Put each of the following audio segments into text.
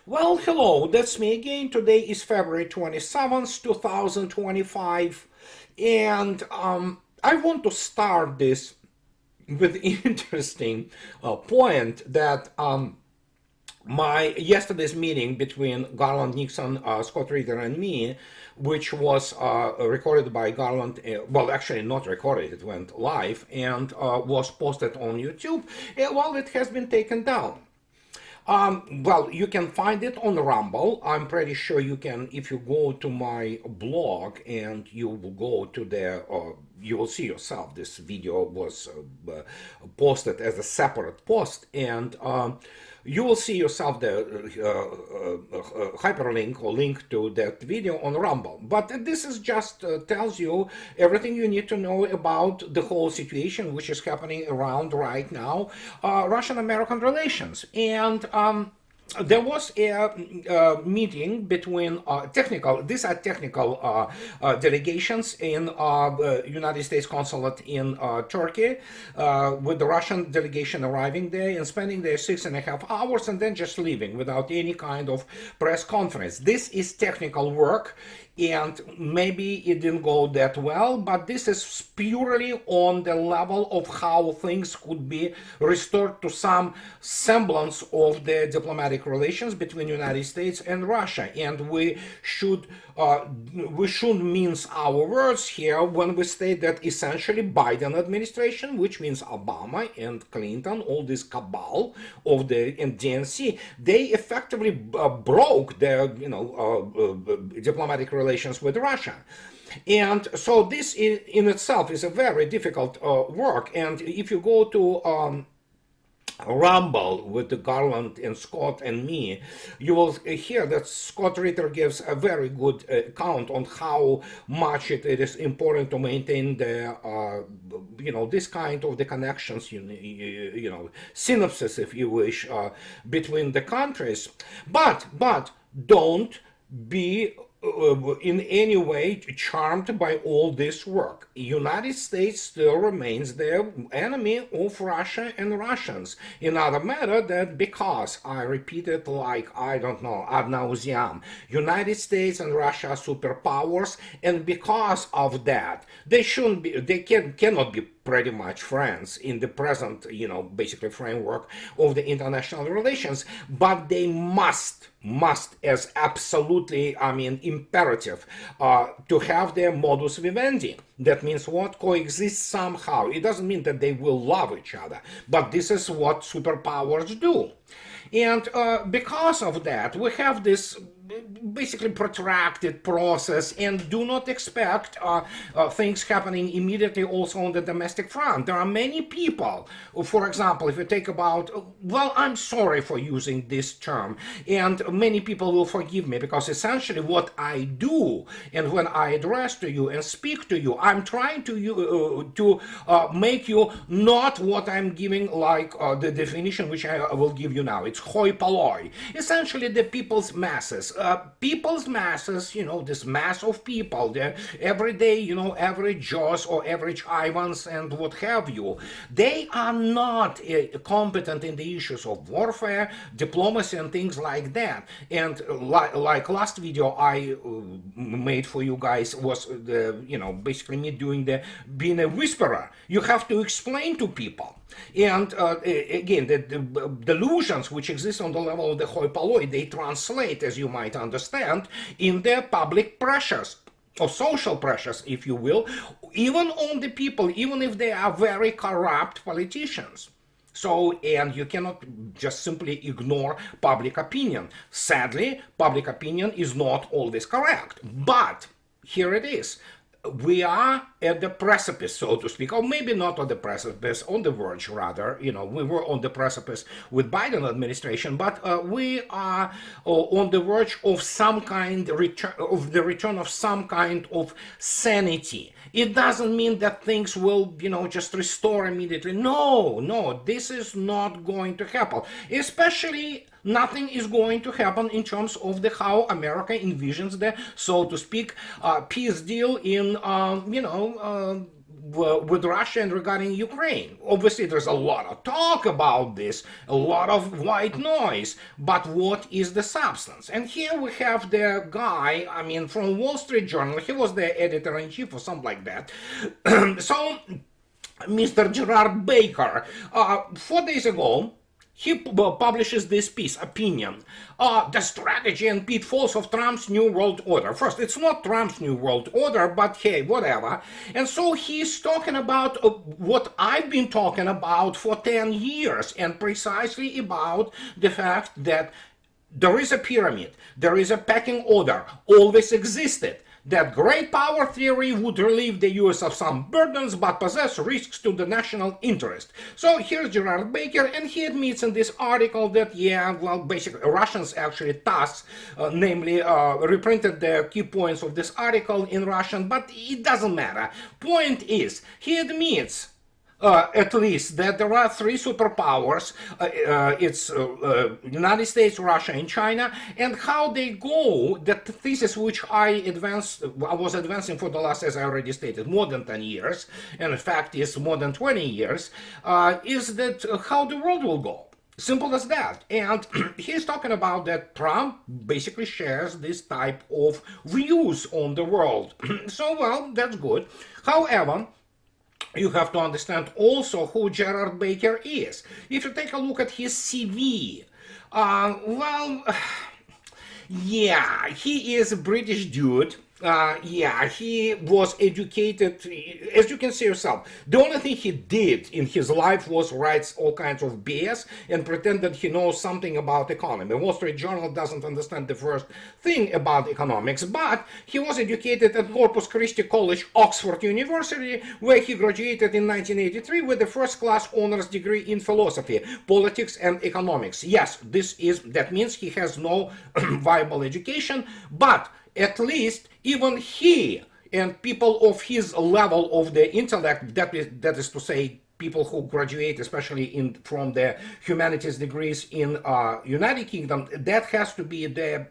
Well, hello, that's me again. Today is February 27th, 2025, and I want to start this with interesting point that my yesterday's meeting between Garland, Nixon, Scott Ritter, and me, which was recorded by Garland, well, actually not recorded, it went live and was posted on YouTube. Well, it has been taken down. Well, you can find it on Rumble. I'm pretty sure you can, if you go to my blog and you will go to the, you will see yourself. This video was posted as a separate post, and you will see yourself the hyperlink or link to that video on Rumble. But this is just tells you everything you need to know about the whole situation which is happening around right now, Russian-American relations. And there was meeting between these are technical delegations in United States consulate in Turkey, with the Russian delegation arriving there and spending their 6.5 hours and then just leaving without any kind of press conference. This is technical work, and maybe it didn't go that well, but this is purely on the level of how things could be restored to some semblance of the diplomatic relations between United States and Russia. And we shouldn't mince our words here when we state that essentially Biden administration, which means Obama and Clinton, all this cabal of the DNC, they effectively broke their diplomatic relations with Russia. And so this in itself is a very difficult work. And if you go to Rumble with the Garland and Scott and me, you will hear that Scott Ritter gives a very good account on how much it is important to maintain the this kind of the connections, synapses, if you wish, between the countries. But don't be in any way charmed by all this work. United States still remains the enemy of Russia and Russians. In other matter that because I repeat it like, I don't know, ad nauseam, United States and Russia are superpowers, and because of that, they cannot be pretty much friends in the present, basically framework of the international relations, but they must as absolutely, imperative to have their modus vivendi. That means what? Coexist somehow. It doesn't mean that they will love each other, but this is what superpowers do. And because of that, we have this basically protracted process, and do not expect things happening immediately also on the domestic front. There are many people, for example, if you take about, well, I'm sorry for using this term, and many people will forgive me, because essentially what I do, and when I address to you and speak to you, I'm trying to make you not what I'm giving like the definition which I will give you now. It's hoi polloi. Essentially the people's masses. This mass of people, the everyday, average Joes or average Ivans and what have you, they are not competent in the issues of warfare, diplomacy, and things like that. And like last video I made for you guys was basically me being a whisperer. You have to explain to people. And again, the delusions which exist on the level of the hoi polloi, they translate, as you might understand, in the public pressures, or social pressures, if you will, even on the people, even if they are very corrupt politicians. So, and you cannot just simply ignore public opinion. Sadly, public opinion is not always correct, but here it is. We are at the precipice, so to speak, or maybe not on the precipice, on the verge rather. We were on the precipice with Biden administration, but we are on the verge of some kind return of some kind of sanity. It doesn't mean that things will, just restore immediately. No, this is not going to happen. Especially, nothing is going to happen in terms of how America envisions the, so to speak, peace deal in, with Russia and regarding Ukraine. Obviously, there's a lot of talk about this, a lot of white noise, but what is the substance? And here we have the guy, I mean, from Wall Street Journal. He was the editor-in-chief or something like that. So, Mr. Gerard Baker, 4 days ago, he publishes this piece, Opinion, the strategy and pitfalls of Trump's New World Order. First, it's not Trump's New World Order, but hey, whatever. And so he's talking about what I've been talking about for 10 years, and precisely about the fact that there is a pyramid, there is a pecking order, always existed. That great power theory would relieve the US of some burdens but possess risks to the national interest. So here's Gerard Baker, and he admits in this article that, yeah, well, basically Russians actually namely reprinted the key points of this article in Russian, but it doesn't matter. Point is, he admits at least that there are three superpowers, it's United States, Russia, and China, and how they go, that thesis which I was advancing for the last, as I already stated, more than 10 years, and in fact is more than 20 years, is that how the world will go. Simple as that. And he's talking about that Trump basically shares this type of views on the world. So, well, that's good. However, you have to understand also who Gerard Baker is. If you take a look at his CV, well, yeah, he is a British dude. Yeah, he was educated, as you can see yourself. The only thing he did in his life was write all kinds of BS and pretend that he knows something about economy. Wall Street Journal doesn't understand the first thing about economics, but he was educated at Corpus Christi College, Oxford University, where he graduated in 1983 with a first-class honors degree in philosophy, politics, and economics. Yes, that means he has no viable education, but at least even he and people of his level of the intellect, that is to say, people who graduate, especially from the humanities degrees in United Kingdom, that has to be the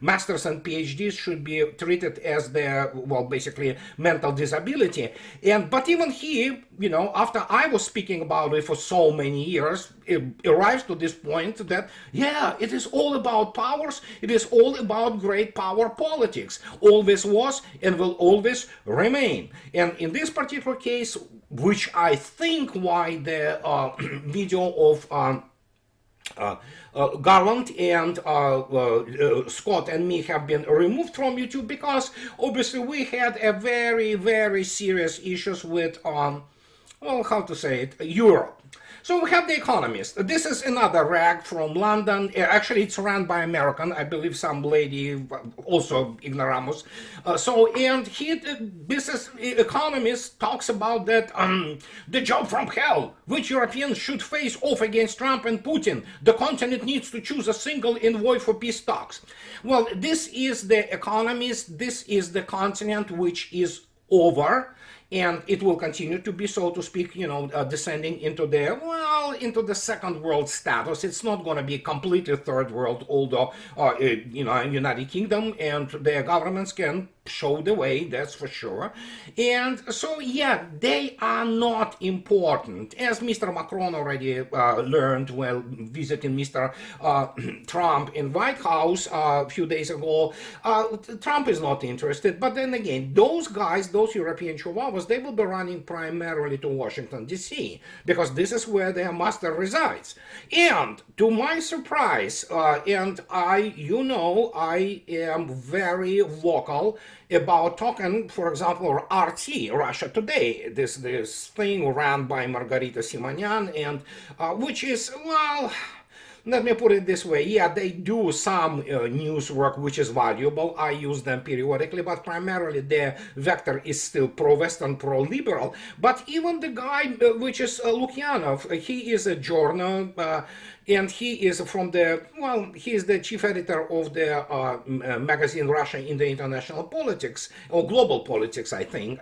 masters and PhDs should be treated as the, well, basically mental disability. But even he, after I was speaking about it for so many years, it arrives to this point that, yeah, it is all about powers. It is all about great power politics. Always was and will always remain. And in this particular case, which I think why the video of Garland and Scott and me have been removed from YouTube, because obviously we had a very, very serious issues with, well, how to say it, Europe. So we have The Economist. This is another rag from London. Actually, it's run by American, I believe some lady, also ignoramus. This is Economist talks about that the job from hell, which Europeans should face off against Trump and Putin. The continent needs to choose a single envoy for peace talks. Well, this is The Economist. This is the continent which is over. And it will continue to be, so to speak, descending into the second world status. It's not going to be completely third world, although, United Kingdom and their governments can show the way, that's for sure. And so, yeah, they are not important. As Mr. Macron already learned while visiting Mr. Trump in White House a few days ago, Trump is not interested. But then again, those guys, those European chihuahuas, they will be running primarily to Washington, D.C., because this is where their master resides. And to my surprise, and I am very vocal about talking, for example, RT, Russia Today, this thing run by Margarita Simonyan, and which is, well, let me put it this way. Yeah, they do some news work which is valuable. I use them periodically, but primarily their vector is still pro-Western, pro-liberal. But even the guy, which is Lukyanov, he is a journal, and he is he is the chief editor of the magazine Russia in the International Politics, or Global Politics, I think.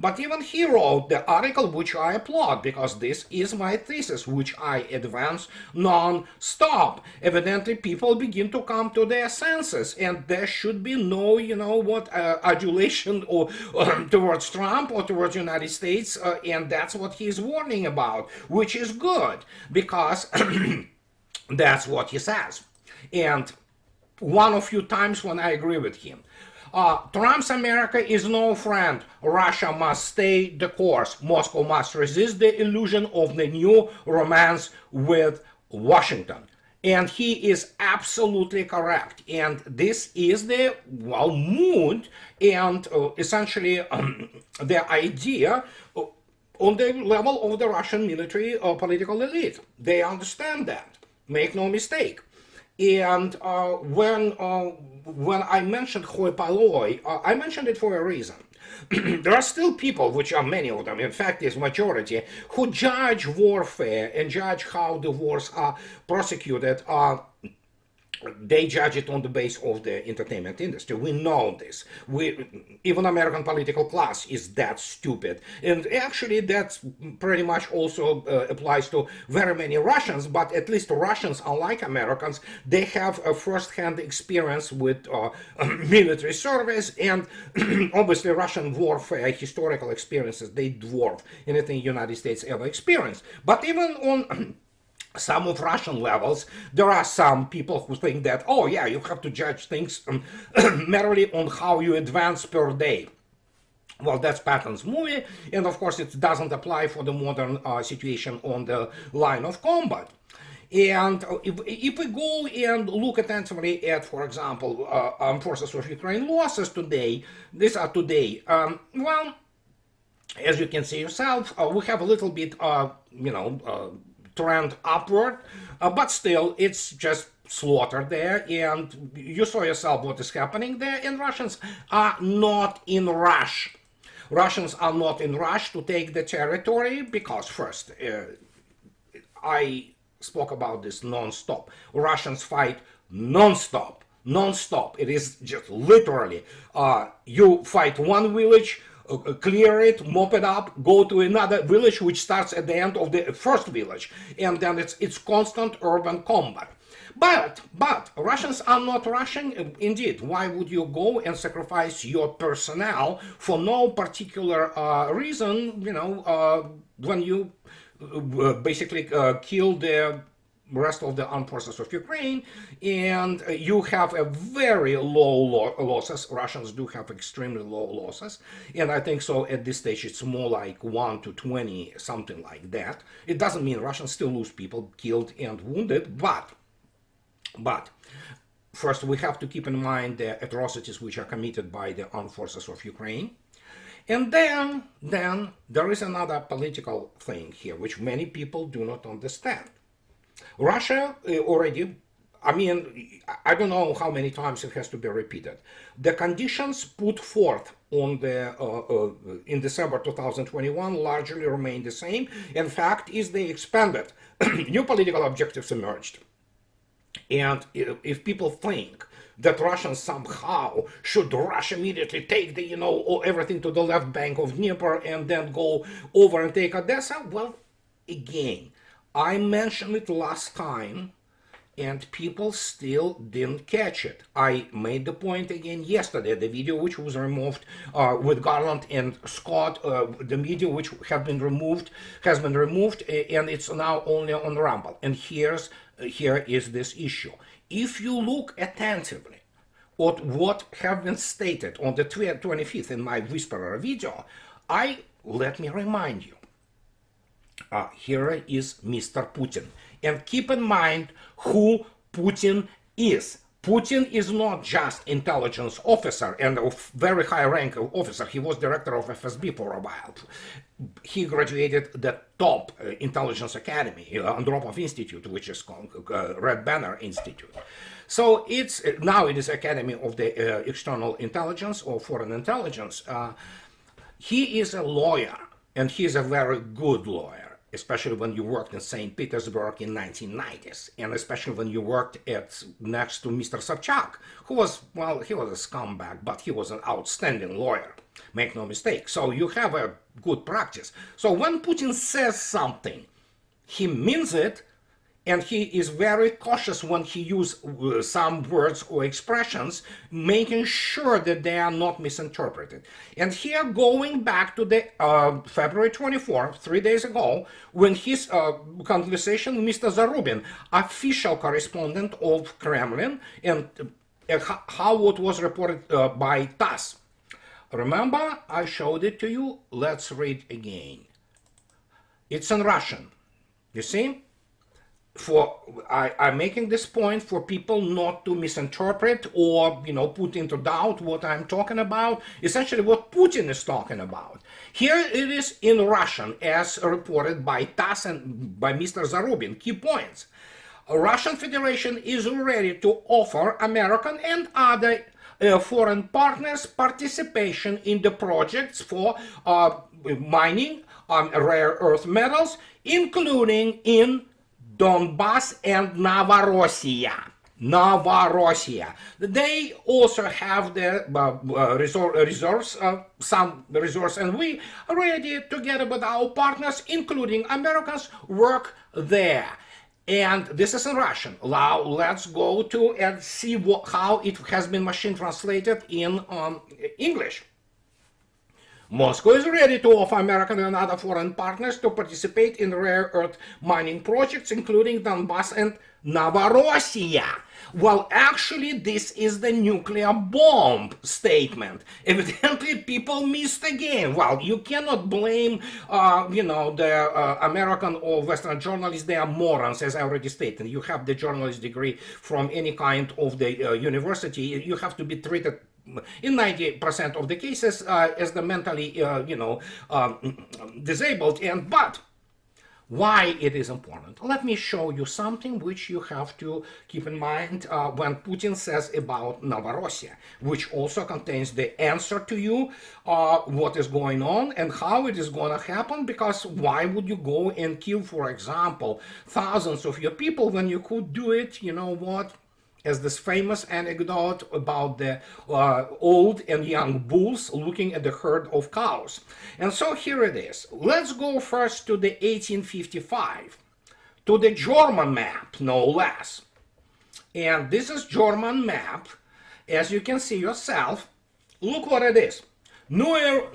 But even he wrote the article which I applaud, because this is my thesis, which I advance stop. Evidently, people begin to come to their senses, and there should be no, adulation or towards Trump or towards the United States, and that's what he's warning about, which is good because that's what he says. And one of few times when I agree with him. Trump's America is no friend. Russia must stay the course. Moscow must resist the illusion of the new romance with Washington. And he is absolutely correct. And this is the, mood and essentially the idea on the level of the Russian military political elite. They understand that. Make no mistake. And when I mentioned hoi polloi, I mentioned it for a reason. There are still people, which are many of them, in fact is majority, who judge warfare and judge how the wars are prosecuted they judge it on the base of the entertainment industry. We know this. Even American political class is that stupid. And actually that's pretty much also applies to very many Russians, but at least Russians, unlike Americans, they have a first-hand experience with military service, and obviously Russian warfare historical experiences, they dwarf anything the United States ever experienced. But even on some of Russian levels, there are some people who think that, oh yeah, you have to judge things merely on how you advance per day. Well, that's Patton's movie, and of course it doesn't apply for the modern situation on the line of combat. And if we go and look attentively at, for example, armed forces of Ukraine losses today, these are today, well, as you can see yourself, we have a little bit, trend upward, but still it's just slaughter there, and you saw yourself what is happening there, and Russians are not in rush. Russians are not in rush to take the territory because first, I spoke about this non-stop. Russians fight non-stop, non-stop. It is just literally, you fight one village, clear it, mop it up, go to another village which starts at the end of the first village, and then it's constant urban combat. But Russians are not rushing. Indeed, why would you go and sacrifice your personnel for no particular reason, when you basically kill the rest of the armed forces of Ukraine, and you have a very low losses. Russians do have extremely low losses, and I think so at this stage it's more like 1 to 20, something like that. It doesn't mean Russians still lose people killed and wounded, but first we have to keep in mind the atrocities which are committed by the armed forces of Ukraine. And then there is another political thing here which many people do not understand. Russia already, I don't know how many times it has to be repeated. The conditions put forth on the in December 2021 largely remain the same. In fact, is they expanded. New political objectives emerged. And if people think that Russians somehow should rush immediately, take the, everything to the left bank of Dnieper and then go over and take Odessa, well, again, I mentioned it last time, and people still didn't catch it. I made the point again yesterday, the video which was removed with Garland and Scott, the video which has been removed, and it's now only on Rumble. And here is this issue. If you look attentively at what have been stated on the 25th in my Whisperer video, let me remind you. Here is Mr. Putin. And keep in mind who Putin is. Putin is not just intelligence officer and a very high rank officer. He was director of FSB for a while. He graduated the top intelligence academy, Andropov Institute, which is called Red Banner Institute. So now it is Academy of the External Intelligence or Foreign Intelligence. He is a lawyer, and he is a very good lawyer, especially when you worked in St. Petersburg in 1990s, and especially when you worked next to Mr. Sobchak, who was, he was a scumbag, but he was an outstanding lawyer. Make no mistake. So you have a good practice. So when Putin says something, he means it, and he is very cautious when he uses some words or expressions, making sure that they are not misinterpreted. And here, going back to the February 24th, 3 days ago, when his conversation with Mr. Zarubin, official correspondent of Kremlin, and how it was reported by TASS. Remember, I showed it to you. Let's read again. It's in Russian. You see? I'm making this point for people not to misinterpret or put into doubt what I'm talking about, essentially what Putin is talking about. Here it is in Russian, as reported by TASS and by Mr. Zarubin. Key points. Russian Federation is ready to offer American and other foreign partners participation in the projects for mining rare earth metals, including in Donbass and Novorossiya. Novorossiya. They also have the reserves, some resource, and we are ready together with our partners, including Americans, work there. And this is in Russian. Now let's go to and see how it has been machine translated in English. Moscow is ready to offer American and other foreign partners to participate in rare earth mining projects, including Donbass and Novorossiya. Well, actually, this is the nuclear bomb statement. Evidently, people missed again. Well, you cannot blame, the American or Western journalists. They are morons, as I already stated. You have the journalist degree from any kind of the university. You have to be treated in 90% of the cases as the mentally, disabled. But why it is important? Let me show you something which you have to keep in mind when Putin says about Novorossiya, which also contains the answer to you what is going on and how it is going to happen. Because why would you go and kill, for example, thousands of your people when you could do it, as this famous anecdote about the old and young bulls looking at the herd of cows. And so here it is. Let's go first to the 1855, to the German map, no less. And this is German map. As you can see yourself, look what it is. Neue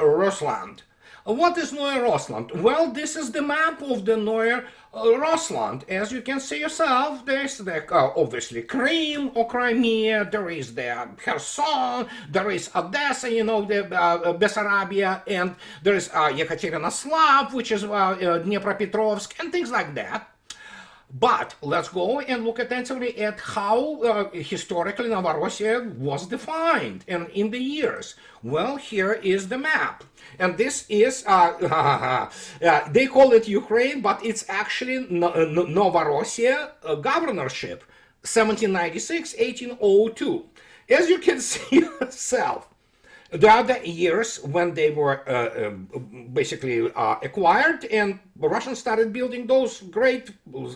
Russland. What is Neue Russland? Well, this is the map of the Neue Russland. As you can see yourself, there's the obviously Crimea or Crimea, there is the Kherson, there is Odessa, the Bessarabia, and there is Yekaterinoslav, which is Dnipropetrovsk, and things like that. But let's go and look attentively at how historically Novorossiya was defined and in the years. Well, here is the map. And this is, they call it Ukraine, but it's actually Novorossiya governorship, 1796-1802. As you can see yourself, there are the years when they were basically acquired, and the Russians started building those great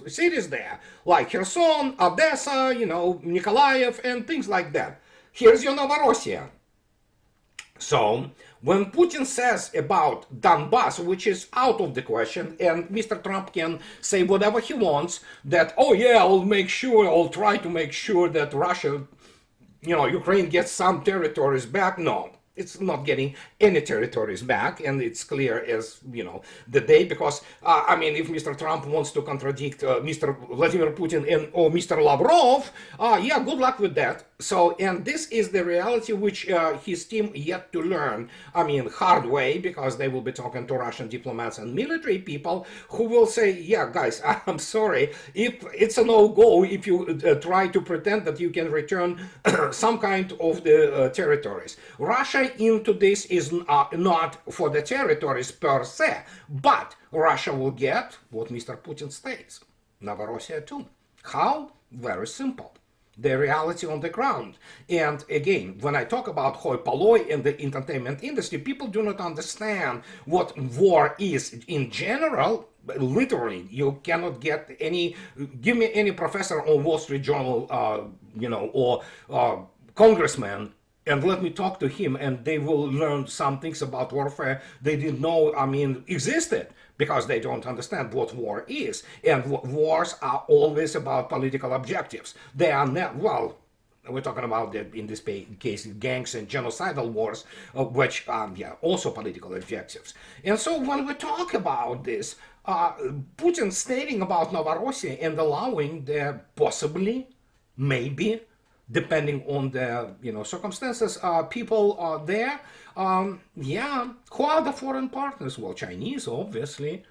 cities there, like Kherson, Odessa, Nikolaev, and things like that. Here's your Novorossiya. So, when Putin says about Donbass, which is out of the question, and Mr. Trump can say whatever he wants, that, oh yeah, I'll try to make sure that Russia, Ukraine gets some territories back. No. It's not getting any territories back, and it's clear as, the day, because, if Mr. Trump wants to contradict Mr. Vladimir Putin or Mr. Lavrov, good luck with that. So, and this is the reality which his team yet to learn, hard way, because they will be talking to Russian diplomats and military people who will say, yeah, guys, I'm sorry, if it's a no-go if you try to pretend that you can return some kind of the territories. Russia into this is not for the territories per se, but Russia will get what Mr. Putin states, Novorossiya too. How? Very simple. The reality on the ground. And again, when I talk about hoi polloi in the entertainment industry, people do not understand what war is in general. Literally, you cannot give me any professor on Wall Street Journal, or congressman, and let me talk to him, and they will learn some things about warfare they didn't know, existed. because they don't understand what war is. And wars are always about political objectives. They are not, well, we're talking about, in this case, gangs and genocidal wars, which are also political objectives. And so when we talk about this, Putin stating about Novorossiya and allowing the possibly, maybe, depending on the circumstances, people there, who are the foreign partners? Well, Chinese, obviously.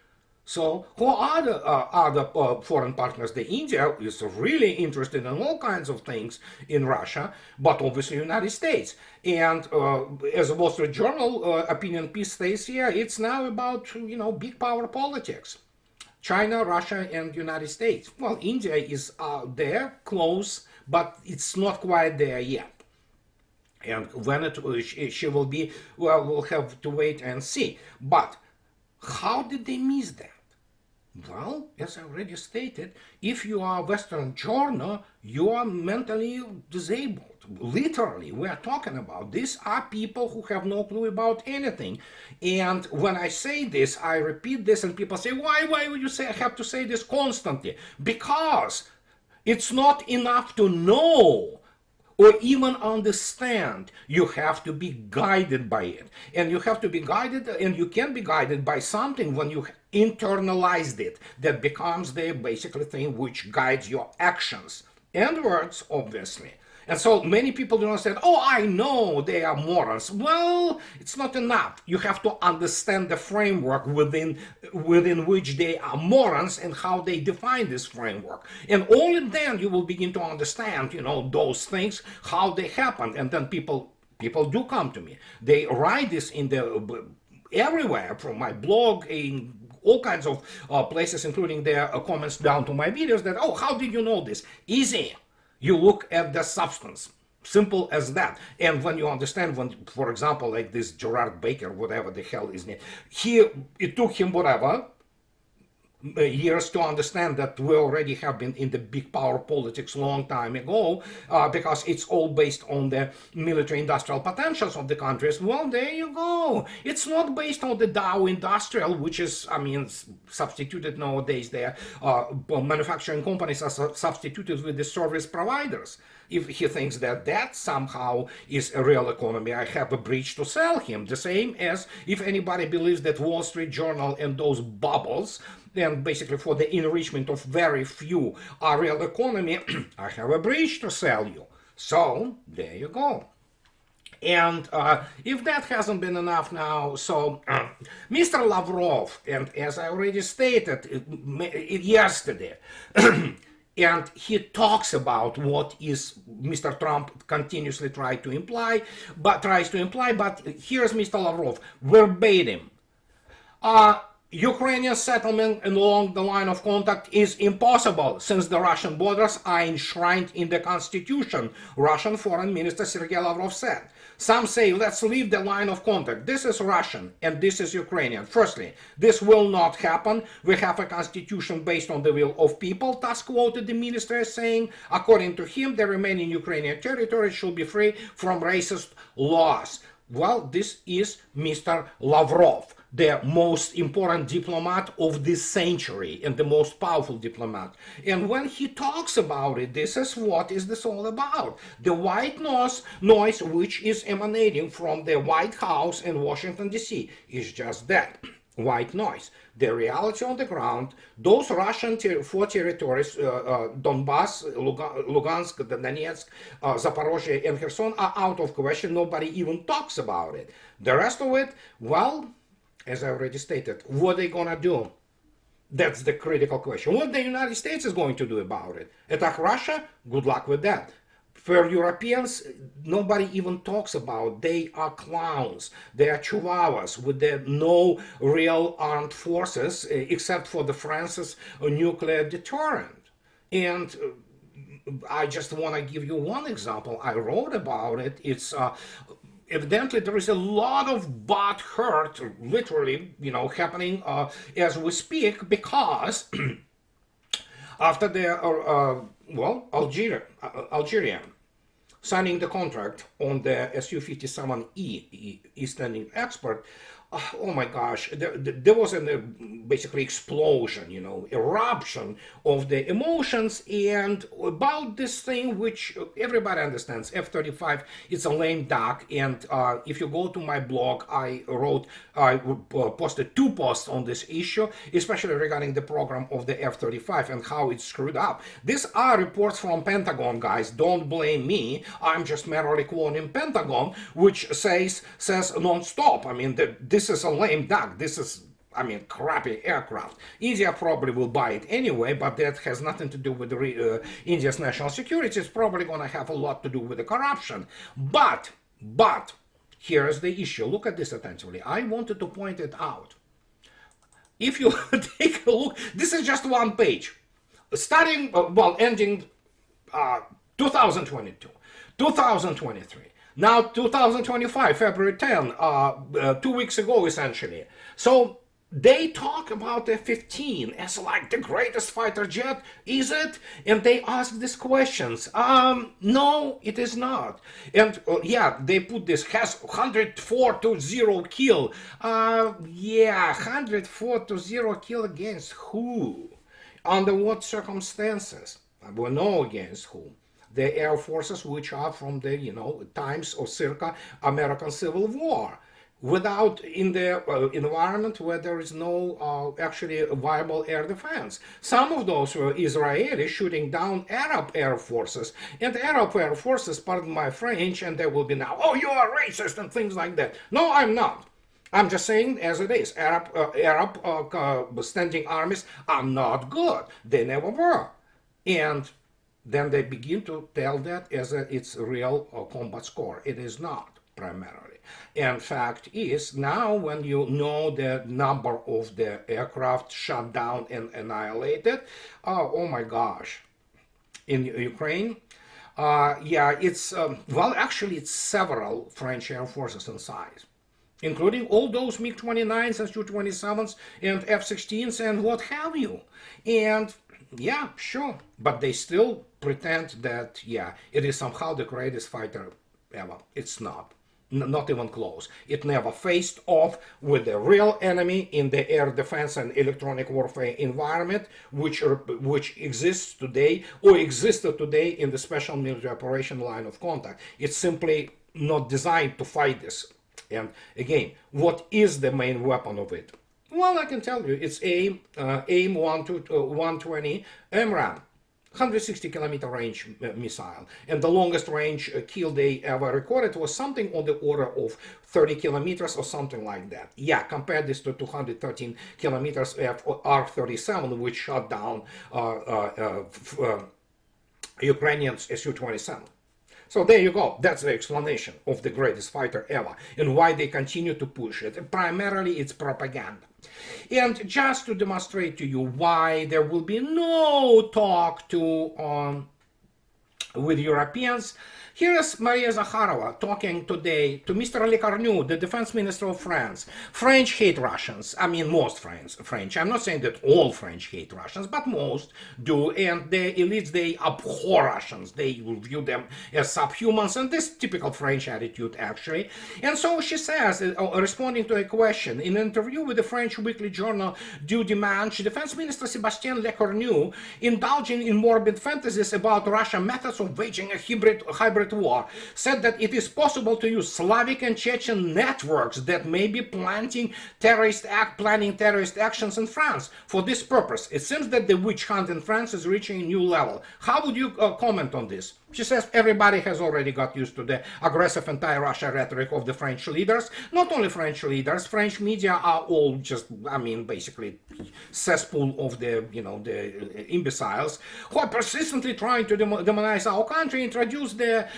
So who are the other foreign partners? The India is really interested in all kinds of things in Russia, but obviously United States. And as the Wall Street Journal opinion piece states here, it's now about big power politics. China, Russia, and United States. Well, India is there, close, but it's not quite there yet. And when she will be, well, we'll have to wait and see. But how did they miss that? Well, as I already stated, if you are a Western journal, you are mentally disabled. Literally, we are talking about. These are people who have no clue about anything. And when I say this, I repeat this, and people say, why would you say I have to say this constantly? Because it's not enough to know or even understand. You have to be guided by it. And you have to be guided, and you can be guided by something when you internalized it. That becomes the basically thing which guides your actions and words, obviously. And so many people do not say, oh, I know they are morons. Well, it's not enough. You have to understand the framework within which they are morons and how they define this framework. And only then you will begin to understand, those things, how they happen. And then people do come to me. They write this in everywhere, from my blog, in all kinds of places, including their comments down to my videos, that, oh, how did you know this? Easy. You look at the substance. Simple as that. And when you understand, for example, like this Gerard Baker, whatever the hell his name, it took him whatever years to understand that we already have been in the big power politics long time ago, because it's all based on the military industrial potentials of the countries. Well, there you go. It's not based on the Dow Industrial, which is, substituted nowadays. There, manufacturing companies are substituted with the service providers. If he thinks that somehow is a real economy, I have a bridge to sell him. The same as if anybody believes that Wall Street Journal and those bubbles, and basically for the enrichment of very few, are real economy, I have a bridge to sell you. So there you go. And if that hasn't been enough now, so Mr. Lavrov, and as I already stated yesterday, and he talks about what is Mr. Trump continuously tries to imply, but here's Mr. Lavrov, verbatim. Ukrainian settlement along the line of contact is impossible since the Russian borders are enshrined in the constitution, Russian Foreign Minister Sergei Lavrov said. Some say, let's leave the line of contact. This is Russian and this is Ukrainian. Firstly, this will not happen. We have a constitution based on the will of people, thus quoted the minister as saying, according to him, the remaining Ukrainian territories should be free from racist laws. Well, this is Mr. Lavrov, the most important diplomat of this century and the most powerful diplomat. And when he talks about it, this is what is this all about. The white noise which is emanating from the White House in Washington, D.C. is just that. White noise. The reality on the ground, those Russian four territories, Donbass, Lugansk, Donetsk, Zaporozhye, and Kherson are out of question. Nobody even talks about it. The rest of it, well, as I already stated, what are they gonna do? That's the critical question. What the United States is going to do about it? Attack Russia? Good luck with that. For Europeans, nobody even talks about. They are clowns. They are chihuahuas with no real armed forces except for the France's nuclear deterrent. And I just want to give you one example. I wrote about it. It's evidently there is a lot of butt hurt, literally, happening as we speak, because after the Algeria signing the contract on the Su-57E East Landing Export, oh my gosh, there was a basically explosion, eruption of the emotions, and about this thing which everybody understands. F-35, it's a lame duck, and if you go to my blog, I posted 2 posts on this issue, especially regarding the program of the F-35 and how it's screwed up. These are reports from Pentagon, guys. Don't blame me. I'm just merely quoting Pentagon, which says non-stop. I mean, this is a lame duck. This is, I mean, crappy aircraft. India probably will buy it anyway, but that has nothing to do with India's national security. It's probably going to have a lot to do with the corruption. But, here's the issue. Look at this attentively. I wanted to point it out. If you take a look, this is just one page. Starting, ending 2022, 2023. Now 2025, February 10, 2 weeks ago essentially. So they talk about the F-15 as like the greatest fighter jet, is it? And they ask these questions. No, it is not. And yeah, they put this has 104 to 0 kill. Yeah, 104 to 0 kill against who? Under what circumstances? We know against who. The air forces which are from the times of circa American Civil War, without in the environment where there is no actually viable air defense. Some of those were Israeli shooting down Arab air forces, and Arab air forces, pardon my French, and they will be now, oh, you are racist and things like that. No, I'm not. I'm just saying as it is. Arab standing armies are not good. They never were. And then they begin to tell that as its real combat score. It is not primarily. And fact is, now when you know the number of the aircraft shut down and annihilated, oh my gosh, in Ukraine, yeah, it's, actually it's several French air forces in size, including all those MiG-29s and Su-27s and F-16s and what have you. And yeah, sure, but they still pretend that, yeah, it is somehow the greatest fighter ever. It's not. Not even close. It never faced off with the real enemy in the air defense and electronic warfare environment, which exists today or existed today in the special military operation line of contact. It's simply not designed to fight this. And again, what is the main weapon of it? Well, I can tell you, it's AIM 120 MRAM, 160-kilometer range missile. And the longest range kill they ever recorded was something on the order of 30 kilometers or something like that. Yeah, compare this to 213 kilometers R-37, which shot down Ukrainians Su-27. So there you go. That's the explanation of the greatest fighter ever and why they continue to push it. Primarily, it's propaganda. And just to demonstrate to you why there will be no talk to with Europeans, here is Maria Zakharova talking today to Mr. Lecornu, the defense minister of France. French hate Russians. I mean, most French. I'm not saying that all French hate Russians, but most do. And the elites, they abhor Russians. They view them as subhumans, and this typical French attitude, actually. And so she says, responding to a question, in an interview with the French weekly journal Du Dimanche, Defense Minister Sébastien Lecornu, indulging in morbid fantasies about Russian methods of waging a hybrid war, said that it is possible to use Slavic and Chechen networks that may be planning terrorist actions in France for this purpose. It seems that the witch hunt in France is reaching a new level. How would you comment on this? She says everybody has already got used to the aggressive anti-Russia rhetoric of the French leaders. Not only French leaders, French media are all just, I mean, basically cesspool of the, the imbeciles who are persistently trying to demonize our country, introduce the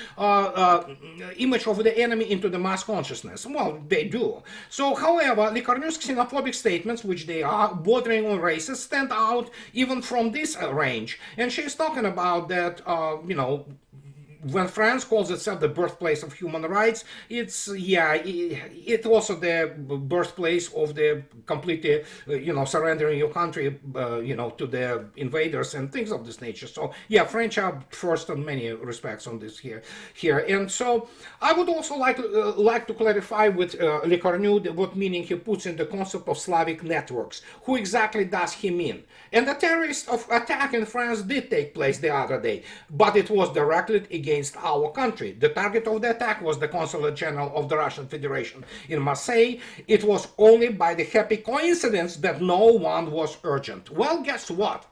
image of the enemy into the mass consciousness. Well, they do. So, however, Lecornu's xenophobic statements, which they are bordering on racist, stand out even from this range. And she's talking about that, when France calls itself the birthplace of human rights, it's, yeah, it also the birthplace of the completely, surrendering your country, to the invaders and things of this nature. So yeah, French are first in many respects on this here. And so I would also like to clarify with Le Cornu what meaning he puts in the concept of Slavic networks. Who exactly does he mean? And the terrorist attack in France did take place the other day, but it was directed against our country. The target of the attack was the Consulate General of the Russian Federation in Marseille. It was only by the happy coincidence that no one was urgent. Well, guess what?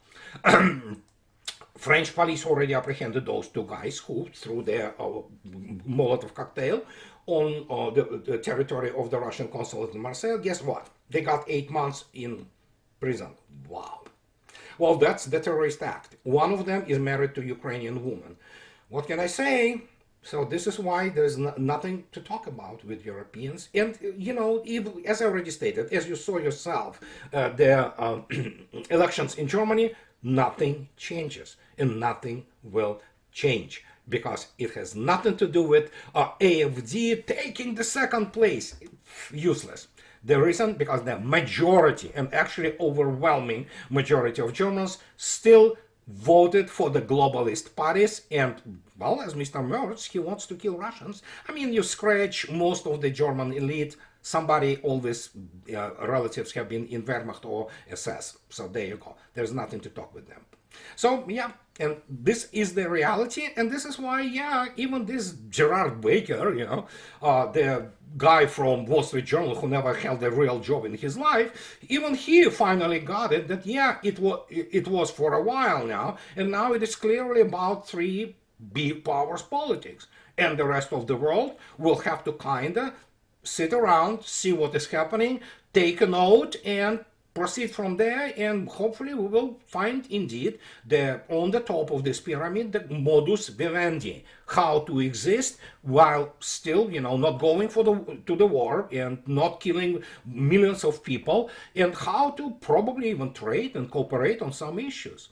French police already apprehended those two guys who threw their Molotov cocktail on the territory of the Russian consulate in Marseille. Guess what? They got 8 months in prison. Wow. Well, that's the terrorist act. One of them is married to a Ukrainian woman. What can I say? So this is why there's nothing to talk about with Europeans. And, as I already stated, as you saw yourself, the elections in Germany, nothing changes and nothing will change because it has nothing to do with AfD taking the second place. Useless. The reason, because the majority, and actually overwhelming majority of Germans still voted for the globalist parties. And, well, as Mr. Merz, he wants to kill Russians. I mean, you scratch most of the German elite, somebody, all these relatives have been in Wehrmacht or SS. So there you go. There's nothing to talk with them. So, yeah, and this is the reality. And this is why, yeah, even this Gerard Baker, the guy from Wall Street Journal who never held a real job in his life, even he finally got it that, yeah, it was for a while now. And now it is clearly about three big powers politics. And the rest of the world will have to kind of sit around, see what is happening, take a note, and proceed from there, and hopefully we will find indeed on the top of this pyramid the modus vivendi, how to exist while still not going to the war and not killing millions of people, and how to probably even trade and cooperate on some issues.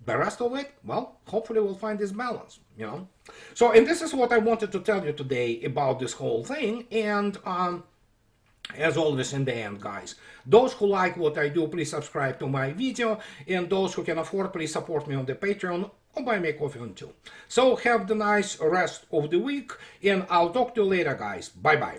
The rest of it, well, hopefully we'll find this balance, So, and this is what I wanted to tell you today about this whole thing. And as always, in the end, guys, those who like what I do, please subscribe to my video, and those who can afford, please support me on the Patreon or buy me a coffee too. So have the nice rest of the week, and I'll talk to you later, guys. Bye bye.